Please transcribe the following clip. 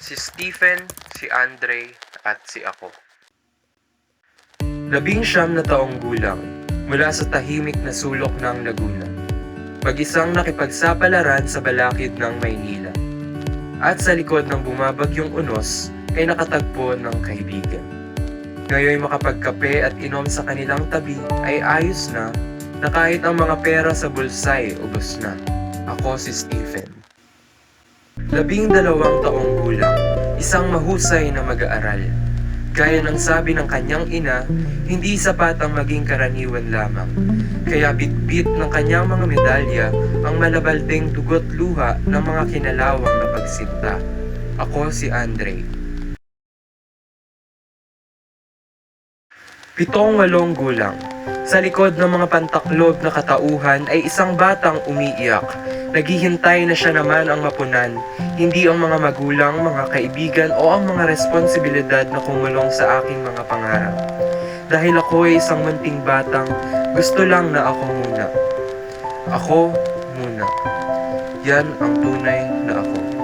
Si Stephen, si Andre, at si ako. 19 na taong gulang mula sa tahimik na sulok ng Laguna. Mag-isang nakipagsapalaran sa balakid ng Maynila. At sa likod ng bumabagyong unos ay nakatagpo ng kaibigan. Ngayon makapagkape at inom sa kanilang tabi ay ayos na kahit ang mga pera sa bulsay ubos na. Ako si Stephen. 12 taong gulang, isang mahusay na mag-aaral. Gaya ng sabi ng kanyang ina, hindi sapat ang maging karaniwan lamang. Kaya bitbit ng kanyang mga medalya ang malabalding dugot luha ng mga kinalawang na pagsinta. Ako si Andre. 7-8 gulang. Sa likod ng mga pantaklob na katauhan ay isang batang umiiyak. Naghihintay na siya naman ang mapunan, hindi ang mga magulang, mga kaibigan o ang mga responsibilidad na kumulong sa aking mga pangarap. Dahil ako ay isang munting batang, gusto lang na ako muna. Ako muna. Yan ang tunay na ako.